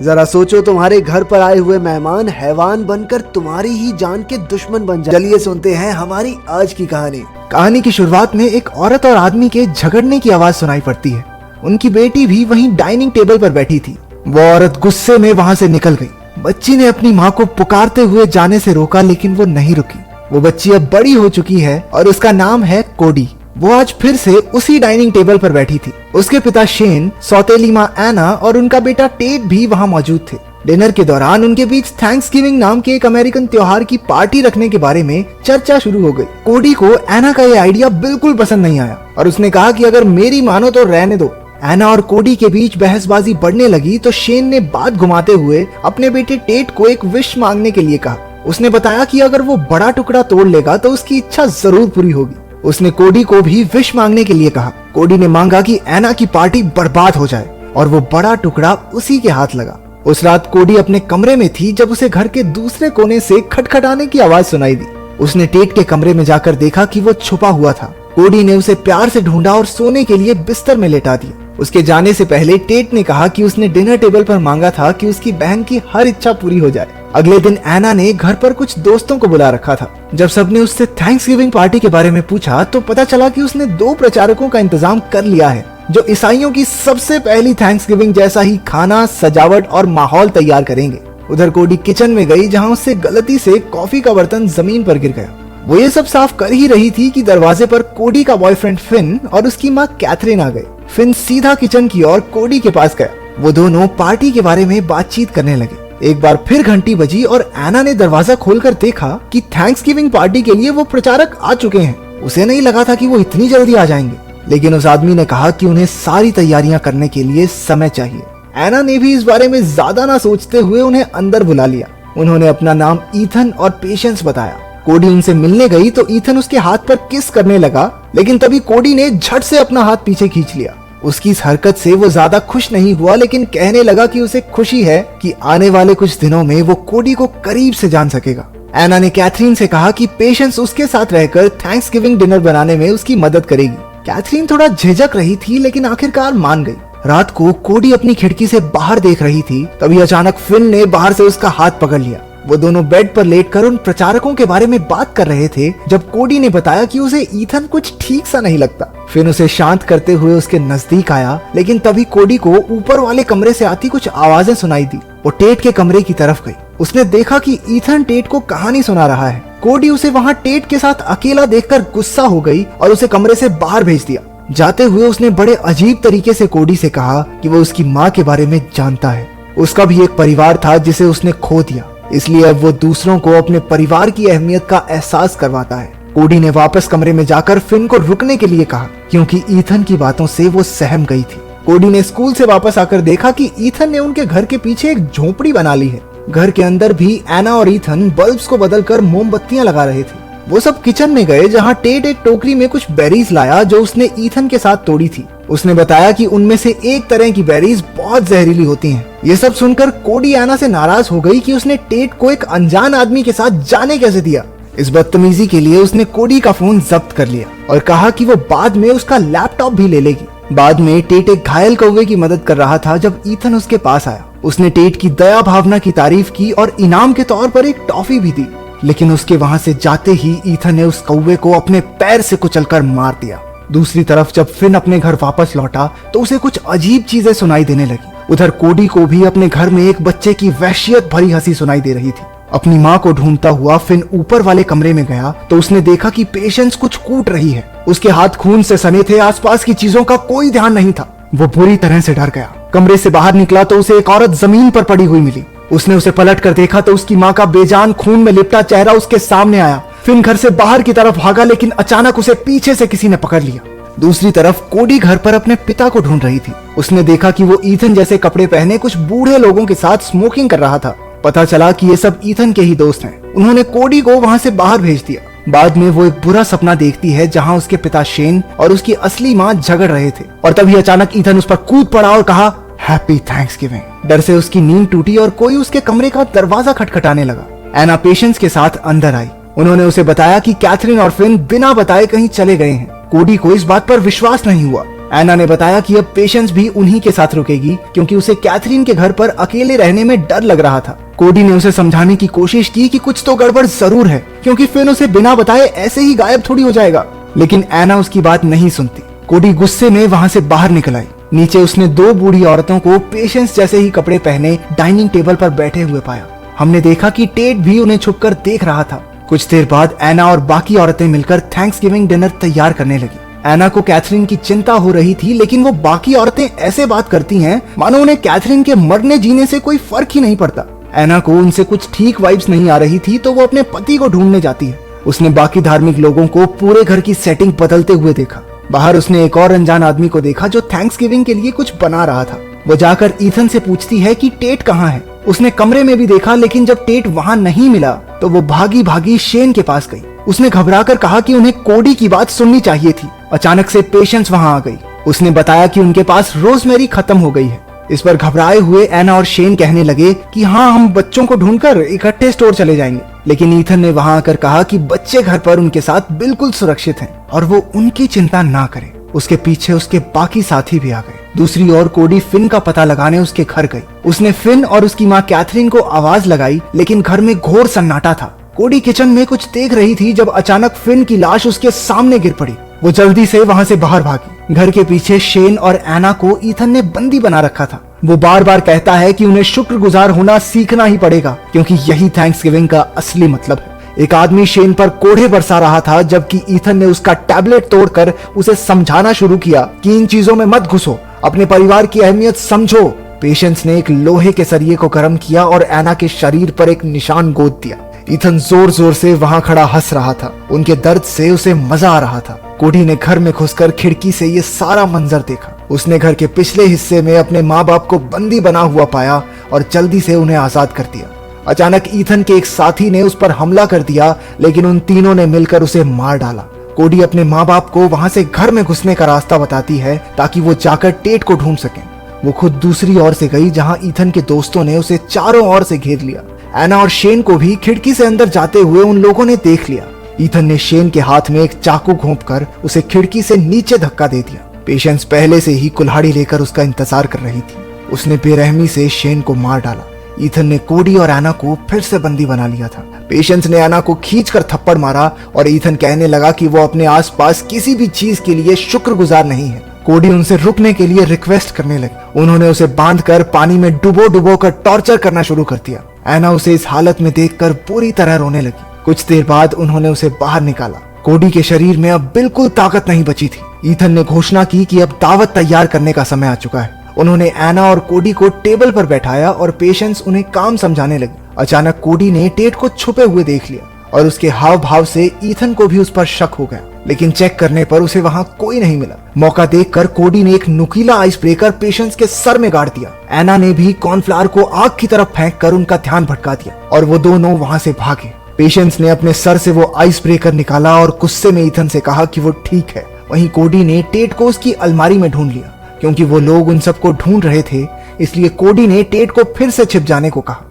जरा सोचो, तुम्हारे घर पर आए हुए मेहमान हैवान बनकर तुम्हारी ही जान के दुश्मन बन जाए। चलिए सुनते हैं हमारी आज की कहानी। कहानी की शुरुआत में एक औरत और आदमी के झगड़ने की आवाज सुनाई पड़ती है। उनकी बेटी भी वहीं डाइनिंग टेबल पर बैठी थी। वो औरत गुस्से में वहां से निकल गई। बच्ची ने अपनी माँ को पुकारते हुए जाने से रोका, लेकिन वो नहीं रुकी। वो बच्ची अब बड़ी हो चुकी है और उसका नाम है कोडी। वो आज फिर से उसी डाइनिंग टेबल पर बैठी थी। उसके पिता शेन, सौतेली माँ एना और उनका बेटा टेट भी वहाँ मौजूद थे। डिनर के दौरान उनके बीच थैंक्सगिविंग नाम के एक अमेरिकन त्योहार की पार्टी रखने के बारे में चर्चा शुरू हो गई। कोडी को एना का ये आइडिया बिल्कुल पसंद नहीं आया और उसने कहा कि अगर मेरी मानो तो रहने दो। एना और कोडी के बीच बहसबाजी बढ़ने लगी तो शेन ने बात घुमाते हुए अपने बेटे टेट को एक विश मांगने के लिए कहा। उसने बताया कि अगर वो बड़ा टुकड़ा तोड़ लेगा तो उसकी इच्छा जरूर पूरी होगी। उसने कोडी को भी विश मांगने के लिए कहा। कोडी ने मांगा कि एना की पार्टी बर्बाद हो जाए और वो बड़ा टुकड़ा उसी के हाथ लगा। उस रात कोडी अपने कमरे में थी जब उसे घर के दूसरे कोने से खटखटाने की आवाज सुनाई दी। उसने टेट के कमरे में जाकर देखा कि वो छुपा हुआ था। कोडी ने उसे प्यार से ढूंढा और सोने के लिए बिस्तर में लेटा दिया। उसके जाने से पहले टेट ने कहा कि उसने डिनर टेबल पर मांगा था कि उसकी बहन की हर इच्छा पूरी हो जाए। अगले दिन एना ने घर पर कुछ दोस्तों को बुला रखा था। जब सबने उससे थैंक्सगिविंग पार्टी के बारे में पूछा तो पता चला कि उसने 2 प्रचारकों का इंतजाम कर लिया है जो ईसाइयों की सबसे पहली थैंक्सगिविंग जैसा ही खाना, सजावट और माहौल तैयार करेंगे। उधर कोडी किचन में गई जहाँ उससे गलती से कॉफी का बर्तन जमीन पर गिर गया। वो ये सब साफ कर ही रही थी कि दरवाजे पर कोडी का बॉयफ्रेंड फिन और उसकी माँ कैथरीन आ गई। फिन सीधा किचन की ओर कोडी के पास गया। वो दोनों पार्टी के बारे में बातचीत करने लगे। एक बार फिर घंटी बजी और एना ने दरवाजा खोलकर देखा कि थैंक्सगिविंग पार्टी के लिए वो प्रचारक आ चुके हैं। उसे नहीं लगा था कि वो इतनी जल्दी आ जाएंगे, लेकिन उस आदमी ने कहा कि उन्हें सारी तैयारियां करने के लिए समय चाहिए। एना ने भी इस बारे में ज्यादा ना सोचते हुए उन्हें अंदर बुला लिया। उन्होंने अपना नाम ईथन और पेशेंस बताया। कोडी उनसे मिलने गई तो ईथन उसके हाथ पर किस करने लगा, लेकिन तभी कोडी ने झट से अपना हाथ पीछे खींच लिया। उसकी इस हरकत से वो ज्यादा खुश नहीं हुआ, लेकिन कहने लगा कि उसे खुशी है कि आने वाले कुछ दिनों में वो कोडी को करीब से जान सकेगा। एना ने कैथरीन से कहा कि पेशेंस उसके साथ रहकर थैंक्सगिविंग डिनर बनाने में उसकी मदद करेगी। कैथरीन थोड़ा झिझक रही थी, लेकिन आखिरकार मान गई। रात को कोडी अपनी खिड़की से बाहर देख रही थी, तभी अचानक फिन ने बाहर से उसका हाथ पकड़ लिया। वो दोनों बेड पर लेटकर उन प्रचारकों के बारे में बात कर रहे थे जब कोडी ने बताया कि उसे ईथन कुछ ठीक सा नहीं लगता। फिर उसे शांत करते हुए उसके नजदीक आया, लेकिन तभी कोडी को ऊपर वाले कमरे से आती कुछ आवाजें सुनाई दी। वो टेट के कमरे की तरफ गई। उसने देखा कि ईथन टेट को कहानी सुना रहा है। कोडी उसे वहाँ टेट के साथ अकेला देखकर गुस्सा हो गई और उसे कमरे से बाहर भेज दिया। जाते हुए उसने बड़े अजीब तरीके से कोडी से कहा कि वो उसकी माँ के बारे में जानता है। उसका भी एक परिवार था जिसे उसने खो दिया, इसलिए अब वो दूसरों को अपने परिवार की अहमियत का एहसास करवाता है। कोडी ने वापस कमरे में जाकर फिन को रुकने के लिए कहा, क्योंकि ईथन की बातों से वो सहम गई थी। कोडी ने स्कूल से वापस आकर देखा कि ईथन ने उनके घर के पीछे एक झोपड़ी बना ली है। घर के अंदर भी एना और ईथन बल्ब्स को बदलकर मोमबत्तियां लगा रहे थे। वो सब किचन में गए जहाँ टेट एक टोकरी में कुछ बेरीज लाया जो उसने ईथन के साथ तोड़ी थी। उसने बताया कि उनमें से एक तरह की बेरीज बहुत जहरीली होती हैं। ये सब सुनकर कोडी एना से नाराज हो गई कि उसने टेट को एक अनजान आदमी के साथ जाने कैसे दिया। इस बदतमीजी के लिए उसने कोडी का फोन जब्त कर लिया और कहा कि वो बाद में उसका लैपटॉप भी ले लेगी। बाद में टेट एक घायल कौवे की मदद कर रहा था जब ईथन उसके पास आया। उसने टेट की दया भावना की तारीफ की और इनाम के तौर पर एक टॉफी भी दी, लेकिन उसके वहां से जाते ही ईथन ने उस कौवे को अपने पैर से कुचलकर मार दिया। दूसरी तरफ जब फिन अपने घर वापस लौटा तो उसे कुछ अजीब चीजें सुनाई देने लगी। उधर कोडी को भी अपने घर में एक बच्चे की वहशियत भरी हंसी सुनाई दे रही थी। अपनी माँ को ढूंढता हुआ फिन ऊपर वाले कमरे में गया तो उसने देखा कि पेशेंस कुछ कूट रही है। उसके हाथ खून से सने थे, आसपास की चीजों का कोई ध्यान नहीं था। वो बुरी तरह से डर गया। कमरे से बाहर निकला तो उसे एक औरत जमीन पर पड़ी हुई मिली। उसने उसे पलट कर देखा तो उसकी माँ का बेजान खून में लिपटा चेहरा उसके सामने आया। फिन घर से बाहर की तरफ भागा, लेकिन अचानक उसे पीछे से किसी ने पकड़ लिया। दूसरी तरफ कोडी घर पर अपने पिता को ढूंढ रही थी। उसने देखा कि वो ईथन जैसे कपड़े पहने कुछ बूढ़े लोगों के साथ स्मोकिंग कर रहा था। पता चला कि ये सब ईथन के ही दोस्त हैं। उन्होंने कोडी को वहां से बाहर भेज दिया। बाद में वो एक बुरा सपना देखती है जहां उसके पिता शेन और उसकी असली माँ झगड़ रहे थे और तभी अचानक ईथन उस पर कूद पड़ा और कहा, हैप्पी थैंक्सगिविंग। डर से उसकी नींद टूटी और कोई उसके कमरे का दरवाजा खटखटाने लगा। एना पेशेंस के साथ अंदर आई। उन्होंने उसे बताया कि कैथरीन और फिन बिना बताए कहीं चले गए हैं। कोडी को इस बात पर विश्वास नहीं हुआ। एना ने बताया कि अब पेशेंस भी उन्हीं के साथ रुकेगी क्योंकि उसे कैथरीन के घर पर अकेले रहने में डर लग रहा था। कोडी ने उसे समझाने की कोशिश की कि कुछ तो गड़बड़ जरूर है क्योंकि फिन उसे बिना बताए ऐसे ही गायब थोड़ी हो जाएगा, लेकिन एना उसकी बात नहीं सुनती। कोडी गुस्से में वहां से बाहर निकल आई। नीचे उसने 2 बूढ़ी औरतों को पेशेंस जैसे ही कपड़े पहने डाइनिंग टेबल पर बैठे हुए पाया। हमने देखा कि टेट भी उन्हें छुपकर देख रहा था। कुछ देर बाद एना और बाकी औरतें मिलकर थैंक्सगिविंग डिनर तैयार करने लगी। एना को कैथरीन की चिंता हो रही थी, लेकिन वो बाकी औरतें ऐसे बात करती हैं मानो उन्हें कैथरीन के मरने जीने से कोई फर्क ही नहीं पड़ता। एना को उनसे कुछ ठीक वाइब्स नहीं आ रही थी तो वो अपने पति को ढूंढने जाती है। उसने बाकी धार्मिक लोगों को पूरे घर की सेटिंग बदलते हुए देखा। बाहर उसने एक और अनजान आदमी को देखा जो थैंक्सगिविंग के लिए कुछ बना रहा था। वो जाकर ईथन से पूछती है कि टेट कहाँ है। उसने कमरे में भी देखा, लेकिन जब टेट वहाँ नहीं मिला तो वो भागी भागी शेन के पास गई। उसने घबराकर कहा कि उन्हें कोडी की बात सुननी चाहिए थी। अचानक से पेशेंस वहाँ आ गई। उसने बताया कि उनके पास रोजमेरी खत्म हो गई है। इस पर घबराए हुए एना और शेन कहने लगे कि हाँ, हम बच्चों को ढूंढकर इकट्ठे स्टोर चले जाएंगे, लेकिन ईथन ने वहाँ आकर कहा कि बच्चे घर पर उनके साथ बिल्कुल सुरक्षित हैं और वो उनकी चिंता ना करे। उसके पीछे उसके बाकी साथी भी आ गए। दूसरी ओर कोडी फिन का पता लगाने उसके घर गई। उसने फिन और उसकी माँ कैथरीन को आवाज लगाई, लेकिन घर में घोर सन्नाटा था। कोडी किचन में कुछ देख रही थी जब अचानक फिन की लाश उसके सामने गिर पड़ी। वो जल्दी से वहाँ से बाहर भागी। घर के पीछे शेन और एना को ईथन ने बंदी बना रखा था। वो बार बार कहता है कि उन्हें शुक्रगुजार होना सीखना ही पड़ेगा क्योंकि यही थैंक्सगिविंग का असली मतलब है। एक आदमी शेन पर कोढ़े बरसा रहा था जबकि ईथन ने उसका टैबलेट तोड़कर उसे समझाना शुरू किया कि इन चीजों में मत घुसो, अपने परिवार की अहमियत समझो। पेशेंस ने एक लोहे के सरिये को गर्म किया और एना के शरीर पर एक निशान गोद दिया। ईथन जोर जोर से वहां खड़ा हंस रहा था। उनके दर्द से उसे मजा आ रहा था। कोडी ने घर में घुसकर खिड़की से ये सारा मंजर देखा। उसने घर के पिछले हिस्से में अपने माँ बाप को बंदी बना हुआ पाया और जल्दी से उन्हें आजाद कर दिया। अचानक ईथन के एक साथी ने उस पर हमला कर दिया, लेकिन उन तीनों ने मिलकर उसे मार डाला। कोडी अपने माँ बाप को वहां से घर में घुसने का रास्ता बताती है ताकि वो जाकर टेट को ढूंढ सकें। वो खुद दूसरी ओर से गई जहां ईथन के दोस्तों ने उसे चारों ओर से घेर लिया। एना और शेन को भी खिड़की से अंदर जाते हुए उन लोगों ने देख लिया। ईथन ने शेन के हाथ में एक चाकू घोंपकर उसे खिड़की से नीचे धक्का दे दिया। पेशेंस पहले से ही कुल्हाड़ी लेकर उसका इंतजार कर रही थी। उसने बेरहमी से शेन को मार डाला। ईथन ने कोडी और एना को फिर से बंदी बना लिया था। पेशेंस ने एना को खींचकर थप्पड़ मारा और ईथन कहने लगा कि वो अपने आसपास किसी भी चीज के लिए शुक्रगुजार नहीं है। कोडी उनसे रुकने के लिए रिक्वेस्ट करने लगी। उन्होंने उसे बांधकर पानी में डुबो कर टॉर्चर करना शुरू कर दिया। एना उसे इस हालत में देखकर पूरी तरह रोने लगी। कुछ देर बाद उन्होंने उसे बाहर निकाला। कोडी के शरीर में अब बिल्कुल ताकत नहीं बची थी। ईथन ने घोषणा की कि अब दावत तैयार करने का समय आ चुका है। उन्होंने एना और कोडी को टेबल पर बैठाया और पेशेंस उन्हें काम समझाने लगी। अचानक कोडी ने टेट को छुपे हुए देख लिया और उसके हाव भाव से ईथन को भी उस पर शक हो गया, लेकिन चेक करने पर उसे वहां कोई नहीं मिला। मौका देखकर कोडी ने एक नुकीला आइस ब्रेकर पेशेंस के सर में गाड़ दिया। एना ने भी कॉर्नफ्लावर को आग की तरफ फेंककर उनका ध्यान भटका दिया और वो दोनों वहां से भागे। पेशेंस ने अपने सर से वो आइस ब्रेकर निकाला और गुस्से में ईथन से कहा कि वो ठीक है। वहीं कोडी ने टेट को उसकी अलमारी में ढूंढ लिया। क्योंकि वो लोग उन सबको ढूंढ रहे थे, इसलिए कोडी ने टेट को फिर से छिप जाने को कहा।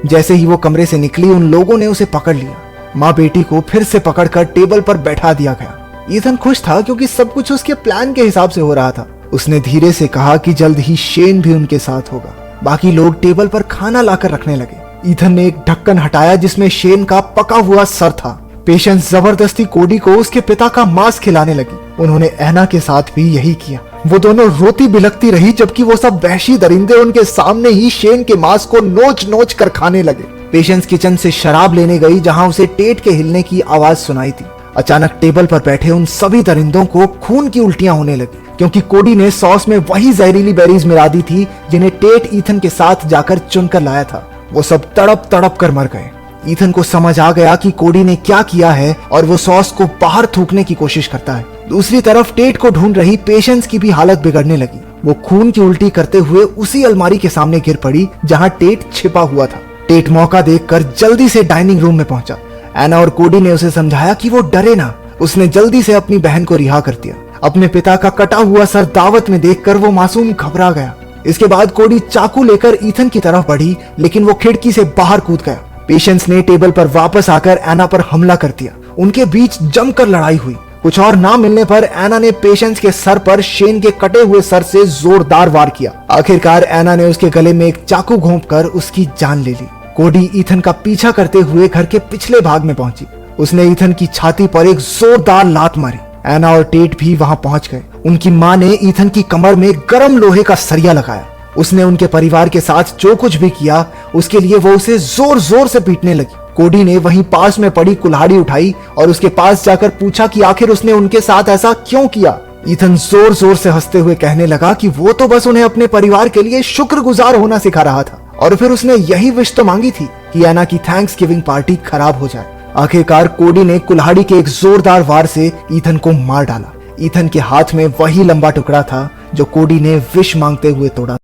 जैसे ही वो कमरे से निकली, उन लोगों ने उसे पकड़ लिया। माँ बेटी को फिर से पकड़कर टेबल पर बैठा दिया गया। ईथन खुश था क्योंकि सब कुछ उसके प्लान के हिसाब से हो रहा था। उसने धीरे से कहा कि जल्द ही शेन भी उनके साथ होगा। बाकी लोग टेबल पर खाना लाकर रखने लगे। ईथन ने एक ढक्कन हटाया जिसमें शेन का पका हुआ सर था। पेशेंस जबरदस्ती कोडी को उसके पिता का मांस खिलाने लगी। उन्होंने एना के साथ भी यही किया। वो दोनों रोती बिलखती रही जबकि वो सब वहशी दरिंदे उनके सामने ही शेन के मांस को नोच नोच कर खाने लगे। पेशेंस किचन से शराब लेने गई जहां उसे टेट के हिलने की आवाज सुनाई थी। अचानक टेबल पर बैठे उन सभी दरिंदों को खून की उल्टियां होने लगी क्योंकि कोडी ने सॉस में वही जहरीली बेरीज मिला दी थी जिन्हें टेट ईथन के साथ जाकर चुनकर लाया था। वो सब तड़प तड़प कर मर गए। ईथन को समझ आ गया कि कोडी ने क्या किया है और वो सॉस को बाहर थूकने की कोशिश करता है। दूसरी तरफ टेट को ढूंढ रही पेशेंस की भी हालत बिगड़ने लगी। वो खून की उल्टी करते हुए उसी अलमारी के सामने गिर पड़ी जहां टेट छिपा हुआ था। टेट मौका देखकर जल्दी से डाइनिंग रूम में पहुंचा। एना और कोडी ने उसे समझाया कि वो डरे ना। उसने जल्दी से अपनी बहन को रिहा कर दिया। अपने पिता का कटा हुआ सर दावत में देखकर वो मासूम घबरा गया। इसके बाद कोडी चाकू लेकर ईथन की तरफ बढ़ी, लेकिन वो खिड़की से बाहर कूद गया। पेशेंस ने टेबल पर वापस आकर एना पर हमला कर दिया। उनके बीच जमकर लड़ाई हुई। कुछ और ना मिलने पर एना ने पेशेंस के सर पर शेन के कटे हुए सर से जोरदार वार किया। आखिरकार एना ने उसके गले में एक चाकू घोंपकर उसकी जान ले ली। कोडी ईथन का पीछा करते हुए घर के पिछले भाग में पहुंची। उसने ईथन की छाती पर एक जोरदार लात मारी। एना और टेट भी वहां पहुंच गए। उनकी मां ने ईथन की कमर में गर्म लोहे का सरिया लगाया। उसने उनके परिवार के साथ जो कुछ भी किया उसके लिए वो उसे जोर जोर से पीटने लगी। कोडी ने वहीं पास में पड़ी कुल्हाड़ी उठाई और उसके पास जाकर पूछा कि आखिर उसने उनके साथ ऐसा क्यों किया। ईथन जोर जोर से हंसते हुए कहने लगा कि वो तो बस उन्हें अपने परिवार के लिए शुक्रगुजार होना सिखा रहा था और फिर उसने यही विश तो मांगी थी कि एना की थैंक्स गिविंग पार्टी खराब हो जाए। आखिरकार कोडी ने कुल्हाड़ी के एक जोरदार वार से ईथन को मार डाला। ईथन के हाथ में वही लंबा टुकड़ा था जो कोडी ने विश मांगते हुए तोड़ा।